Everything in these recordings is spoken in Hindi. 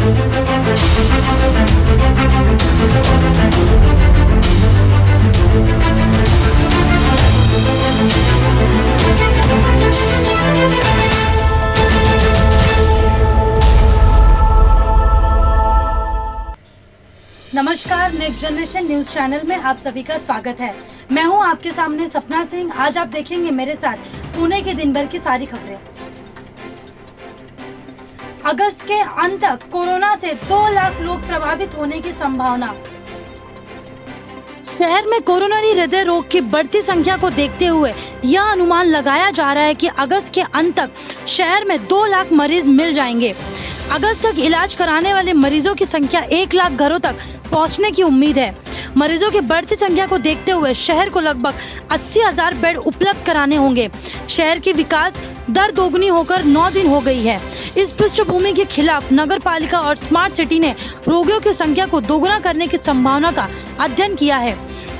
नमस्कार, नेक्स्ट जनरेशन न्यूज चैनल में आप सभी का स्वागत है। मैं हूं आपके सामने सपना सिंह। आज आप देखेंगे मेरे साथ पुणे के दिन भर की सारी खबरें। अगस्त के अंत तक कोरोना से 2 लाख लोग प्रभावित होने की संभावना। शहर में कोरोनरी हृदय रोग की बढ़ती संख्या को देखते हुए यह अनुमान लगाया जा रहा है कि अगस्त के अंत तक शहर में 2 लाख मरीज मिल जाएंगे। अगस्त तक इलाज कराने वाले मरीजों की संख्या 1 लाख घरों तक पहुंचने की उम्मीद है। मरीजों की बढ़ती संख्या को देखते हुए शहर को लगभग 80,000 बेड उपलब्ध कराने होंगे। शहर की विकास दर दोगुनी होकर 9 दिन हो गई है। इस पृष्ठभूमि के खिलाफ नगर पालिका और स्मार्ट सिटी ने रोगियों की संख्या को दोगुना करने की संभावना का अध्ययन किया है।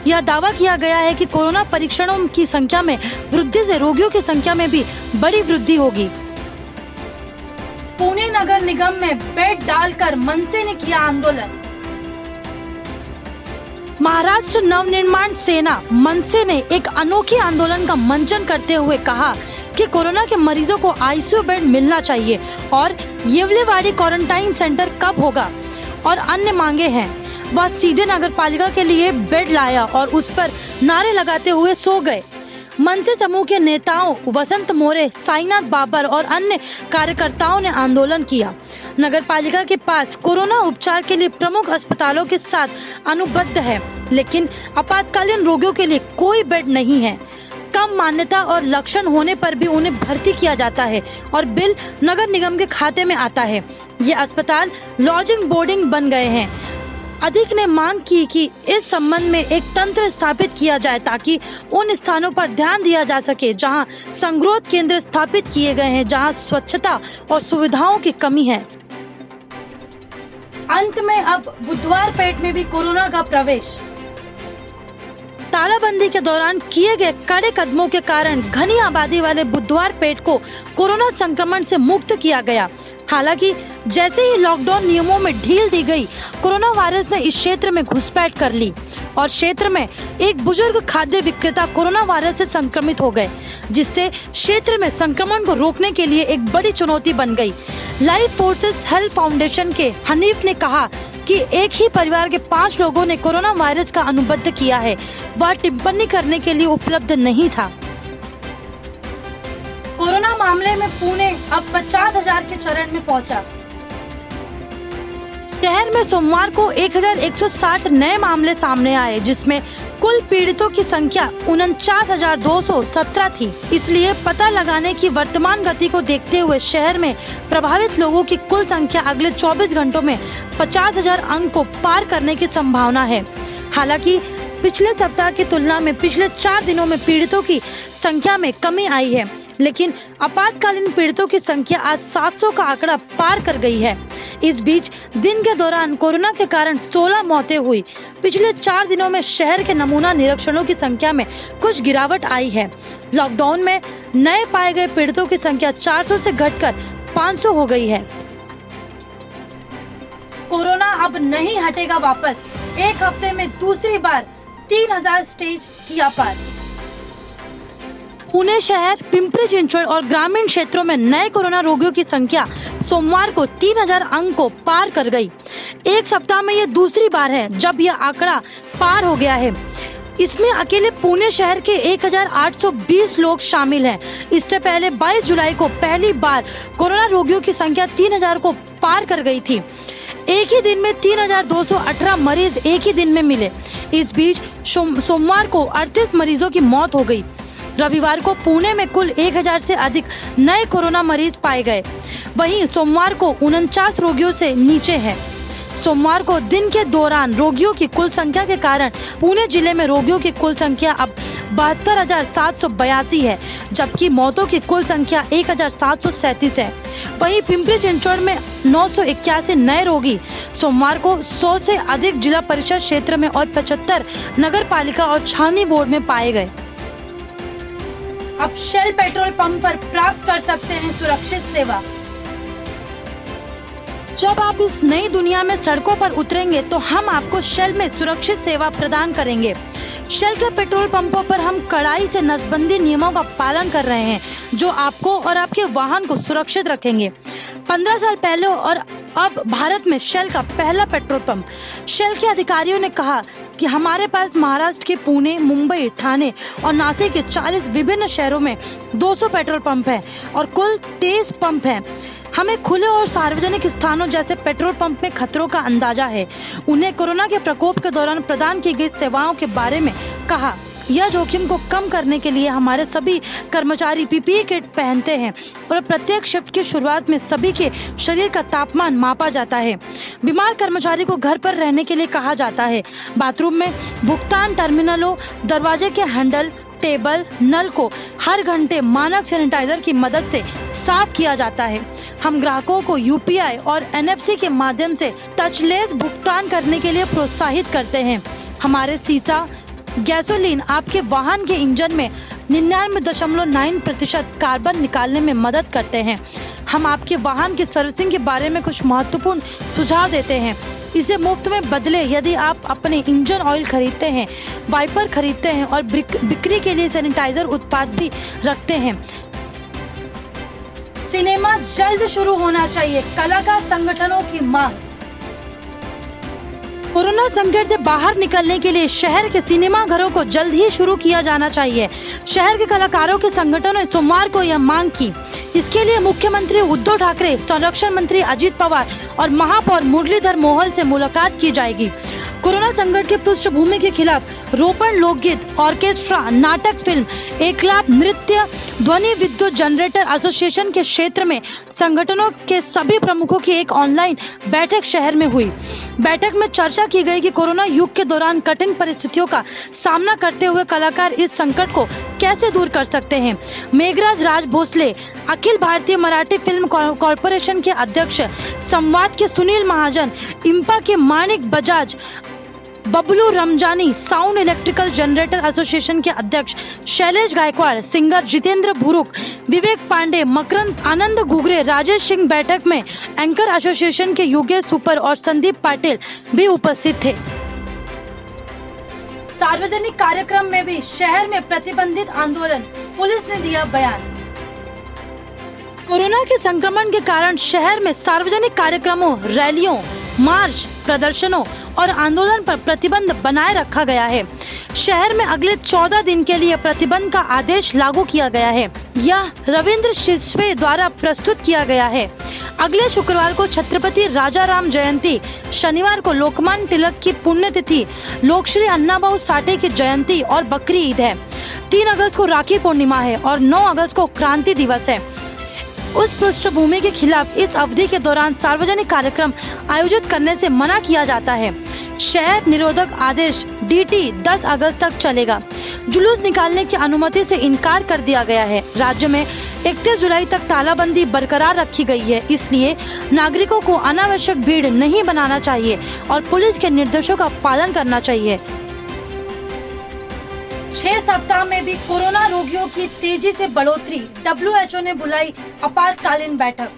यह दावा किया गया है कि कोरोना परीक्षणों की संख्या में वृद्धि से रोगियों की संख्या में भी बड़ी वृद्धि होगी। पुणे नगर निगम में बेड डालकर मनसे ने किया आंदोलन। महाराष्ट्र नवनिर्माण सेना मनसे ने एक अनोखी आंदोलन का मंचन करते हुए कहा कि कोरोना के मरीजों को आईसीयू बेड मिलना चाहिए और येवलेवाड़ी क्वारंटाइन सेंटर कब होगा और अन्य मांगे हैं। वह सीधे नगर पालिका के लिए बेड लाया और उस पर नारे लगाते हुए सो गए। मनसे समूह के नेताओं वसंत मोरे, साईनाथ बाबर और अन्य कार्यकर्ताओं ने आंदोलन किया। नगर पालिका के पास कोरोना उपचार के लिए प्रमुख अस्पतालों के साथ अनुबंध है, लेकिन आपातकालीन रोगियों के लिए कोई बेड नहीं है। कम मान्यता और लक्षण होने पर भी उन्हें भर्ती किया जाता है और बिल नगर निगम के खाते में आता है। ये अस्पताल लॉजिंग बोर्डिंग बन गए हैं। अधिक ने मांग की कि इस संबंध में एक तंत्र स्थापित किया जाए ताकि उन स्थानों पर ध्यान दिया जा सके जहां संगरोध केंद्र स्थापित किए गए हैं, जहां स्वच्छता और सुविधाओं की कमी है। अंत में अब बुधवार पेट में भी कोरोना का प्रवेश। तालाबंदी के दौरान किए गए कड़े कदमों के कारण घनी आबादी वाले बुधवार पेट को कोरोना संक्रमण से मुक्त किया गया। हालांकि जैसे ही लॉकडाउन नियमों में ढील दी गई, कोरोना वायरस ने इस क्षेत्र में घुसपैठ कर ली और क्षेत्र में एक बुजुर्ग खाद्य विक्रेता कोरोना वायरस से संक्रमित हो गए, जिससे क्षेत्र में संक्रमण को रोकने के लिए एक बड़ी चुनौती बन गई। लाइफ फोर्सेस हेल्थ फाउंडेशन के हनीफ ने कहा कि एक ही परिवार के 5 लोगों ने कोरोना वायरस का अनुबंध किया है। वह टिप्पणी करने के लिए उपलब्ध नहीं था। कोरोना मामले में पुणे अब 50,000 के चरण में पहुंचा। शहर में सोमवार को 1,160 नए मामले सामने आए, जिसमें कुल पीड़ितों की संख्या 49,217 थी। इसलिए पता लगाने की वर्तमान गति को देखते हुए शहर में प्रभावित लोगों की कुल संख्या अगले 24 घंटों में 50,000 अंक को पार करने की संभावना है। हालांकि पिछले सप्ताह की तुलना में पिछले 4 दिनों में पीड़ितों की संख्या में कमी आई है, लेकिन आपातकालीन पीड़ितों की संख्या आज 700 का आंकड़ा पार कर गई है। इस बीच दिन के दौरान कोरोना के कारण 16 मौतें हुई। पिछले 4 दिनों में शहर के नमूना निरीक्षणों की संख्या में कुछ गिरावट आई है। लॉकडाउन में नए पाए गए पीड़ितों की संख्या 400 से घटकर 500 हो गई है। कोरोना अब नहीं हटेगा वापस। एक हफ्ते में दूसरी बार 3,000 स्टेज किया पार। पुणे शहर, पिंपरी चिंचवड और ग्रामीण क्षेत्रों में नए कोरोना रोगियों की संख्या सोमवार को 3,000 अंक को पार कर गई। एक सप्ताह में यह दूसरी बार है जब यह आंकड़ा पार हो गया है। इसमें अकेले पुणे शहर के 1,820 लोग शामिल हैं। इससे पहले 22 जुलाई को पहली बार कोरोना रोगियों की संख्या 3,000 को पार कर गई थी। एक ही दिन में 3,218 मरीज एक ही दिन में मिले। इस बीच सोमवार को 38 मरीजों की मौत हो गई। रविवार को पुणे में कुल 1,000 से अधिक नए कोरोना मरीज पाए गए। वहीं सोमवार को 49 रोगियों से नीचे है। सोमवार को दिन के दौरान रोगियों की कुल संख्या के कारण पुणे जिले में रोगियों की कुल संख्या अब 72,782 है, जबकि मौतों की कुल संख्या 1,737 है। वहीं पिंपरी चिंचवड में 981 नए रोगी सोमवार को 100 से अधिक जिला परिषद क्षेत्र में और 75 नगर पालिका और छावनी बोर्ड में पाए गए। अब शेल पेट्रोल पंप पर प्राप्त कर सकते हैं सुरक्षित सेवा। जब आप इस नई दुनिया में सड़कों पर उतरेंगे तो हम आपको शेल में सुरक्षित सेवा प्रदान करेंगे। शेल के पेट्रोल पंपों पर हम कड़ाई से नसबंदी नियमों का पालन कर रहे हैं, जो आपको और आपके वाहन को सुरक्षित रखेंगे। 15 साल पहले और अब भारत में शेल का पहला पेट्रोल पंप। शेल के अधिकारियों ने कहा कि हमारे पास महाराष्ट्र के पुणे, मुंबई, ठाणे और नासिक के 40 विभिन्न शहरों में 200 पेट्रोल पंप हैं और कुल 23 पंप हैं। हमें खुले और सार्वजनिक स्थानों जैसे पेट्रोल पंप में खतरों का अंदाजा है। उन्हें कोरोना के प्रकोप के दौरान प्रदान की गई सेवाओं के बारे में कहा। यह जोखिम को कम करने के लिए हमारे सभी कर्मचारी पीपीई किट पहनते हैं और प्रत्येक शिफ्ट की शुरुआत में सभी के शरीर का तापमान मापा जाता है। बीमार कर्मचारी को घर पर रहने के लिए कहा जाता है। बाथरूम में भुगतान टर्मिनलों, दरवाजे के हैंडल, टेबल, नल को हर घंटे मानक सैनिटाइजर की मदद से साफ किया जाता है। हम ग्राहकों को यूपीआई और एनएफसी के माध्यम से टचलेस भुगतान करने के लिए प्रोत्साहित करते हैं। हमारे सीसा गैसोलीन आपके वाहन के इंजन में 99.9% कार्बन निकालने में मदद करते हैं। हम आपके वाहन की सर्विसिंग के बारे में कुछ महत्वपूर्ण सुझाव देते हैं। इसे मुफ्त में बदले यदि आप अपने इंजन ऑयल खरीदते हैं, वाइपर खरीदते हैं और बिक्री के लिए सैनिटाइजर उत्पाद भी रखते हैं। सिनेमा जल्द शुरू होना चाहिए, कलाकार संगठनों की मांग। कोरोना संकट से बाहर निकलने के लिए शहर के सिनेमा घरों को जल्द ही शुरू किया जाना चाहिए। शहर के कलाकारों के संगठनों ने सोमवार को यह मांग की। इसके लिए मुख्यमंत्री उद्धव ठाकरे, संरक्षण मंत्री अजित पवार और महापौर मुरलीधर मोहोल से मुलाकात की जाएगी। कोरोना संकट की पृष्ठभूमि के खिलाफ रोपण लोकगीत, ऑर्केस्ट्रा, नाटक, फिल्म, एकलाभ नृत्य, ध्वनि विद्युत जनरेटर एसोसिएशन के क्षेत्र में संगठनों के सभी प्रमुखों की एक ऑनलाइन बैठक शहर में हुई। बैठक में चर्चा की गई कि कोरोना युग के दौरान कठिन परिस्थितियों का सामना करते हुए कलाकार इस संकट को कैसे दूर कर सकते हैं। मेघराज राज भोसले, अखिल भारतीय मराठी फिल्म कॉरपोरेशन के अध्यक्ष, संवाद के सुनील महाजन, इम्पा के Manik Bajaj, Bablu Ramzani, sound electrical generator association के अध्यक्ष शैलेश गायकवाड़, सिंगर जितेंद्र भुरुक, विवेक पांडे, मकरंद, आनंद घुघरे, राजेश सिंह बैठक में एंकर एसोसिएशन के योगेश सुपर और संदीप पाटिल भी उपस्थित थे। सार्वजनिक कार्यक्रम में भी शहर में प्रतिबंधित आंदोलन, पुलिस ने दिया बयान। कोरोना के संक्रमण के कारण शहर में सार्वजनिक कार्यक्रमों, रैलियों, मार्च, प्रदर्शनों और आंदोलन पर प्रतिबंध बनाए रखा गया है। शहर में अगले 14 दिन के लिए प्रतिबंध का आदेश लागू किया गया है। यह रविंद्र शिसवे द्वारा प्रस्तुत किया गया है। अगले शुक्रवार को छत्रपति राजाराम जयंती, शनिवार को लोकमान्य तिलक की पुण्यतिथि, लोकश्री अन्नाभाऊ साठे की जयंती और बकरी ईद है। 3 अगस्त को राखी पूर्णिमा है और 9 अगस्त को क्रांति दिवस है। उस पृष्ठभूमि के खिलाफ इस अवधि के दौरान सार्वजनिक कार्यक्रम आयोजित करने से मना किया जाता है। शहर निरोधक आदेश DT 10 अगस्त तक चलेगा। जुलूस निकालने की अनुमति से इनकार कर दिया गया है। राज्य में 31 जुलाई तक तालाबंदी बरकरार रखी गई है, इसलिए नागरिकों को अनावश्यक भीड़ नहीं बनाना चाहिए और पुलिस के निर्देशों का पालन करना चाहिए। 6 सप्ताह में भी कोरोना रोगियों की तेजी से बढ़ोतरी, WHO ने बुलाई आपातकालीन बैठक।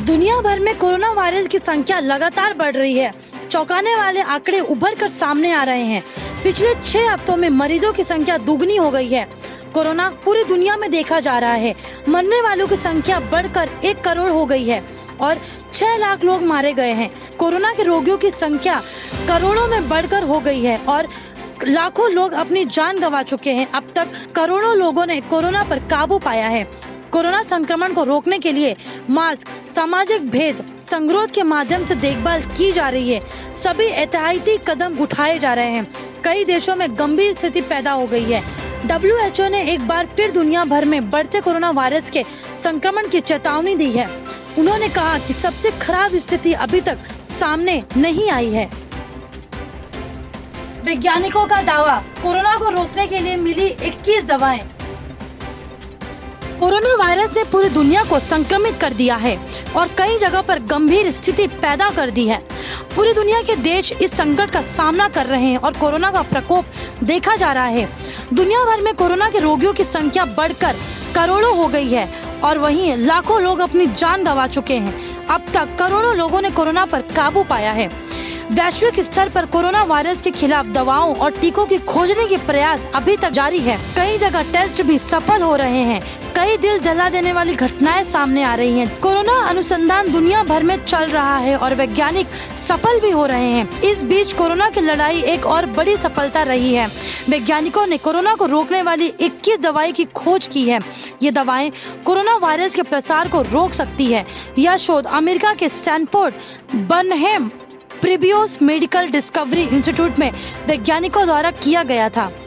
दुनिया भर में कोरोना वायरस की संख्या लगातार बढ़ रही है। चौंकाने वाले आंकड़े उभर कर सामने आ रहे हैं। पिछले 6 हफ्तों में मरीजों की संख्या दुगनी हो गई है। कोरोना पूरी दुनिया में देखा जा रहा है। मरने वालों की संख्या बढ़कर 1 करोड़ हो गई है और 6 लाख लोग मारे गए हैं। कोरोना के रोगियों की संख्या करोड़ों में बढ़कर हो गई है और लाखों लोग अपनी जान गंवा चुके हैं। अब तक करोड़ों लोगों ने कोरोना पर काबू पाया है। कोरोना संक्रमण को रोकने के लिए मास्क, सामाजिक भेद, संगरोध के माध्यम से देखभाल की जा रही है। सभी एहतियाती कदम उठाए जा रहे हैं। कई देशों में गंभीर स्थिति पैदा हो गई है। WHO ने एक बार फिर दुनिया भर में बढ़ते कोरोना वायरस के संक्रमण की चेतावनी दी है। उन्होंने कहा कि सबसे खराब स्थिति अभी तक सामने नहीं आई है। वैज्ञानिकों का दावा, कोरोना को रोकने के लिए मिली 21 दवाएं। कोरोना वायरस ने पूरी दुनिया को संक्रमित कर दिया है और कई जगह पर गंभीर स्थिति पैदा कर दी है। पूरी दुनिया के देश इस संकट का सामना कर रहे हैं और कोरोना का प्रकोप देखा जा रहा है। दुनिया भर में कोरोना के रोगियों की संख्या बढ़कर करोड़ों हो गई है और वहीं लाखों लोग अपनी जान गंवा चुके हैं। अब तक करोड़ों लोगों ने कोरोना पर काबू पाया है। वैश्विक स्तर पर कोरोना वायरस के खिलाफ दवाओं और टीकों की खोजने के प्रयास अभी तक जारी है। कई जगह टेस्ट भी सफल हो रहे हैं। कई दिल दहला देने वाली घटनाएं सामने आ रही हैं। कोरोना अनुसंधान दुनिया भर में चल रहा है और वैज्ञानिक सफल भी हो रहे हैं। इस बीच कोरोना की लड़ाई एक और बड़ी सफलता रही है। वैज्ञानिकों ने कोरोना को रोकने वाली 21 दवाई की खोज की है। ये दवाएं कोरोना वायरस के प्रसार को रोक सकती है। यह शोध अमेरिका के स्टैनफोर्ड बर्नहेम प्रीबियोस मेडिकल डिस्कवरी इंस्टीट्यूट में वैज्ञानिकों द्वारा किया गया था।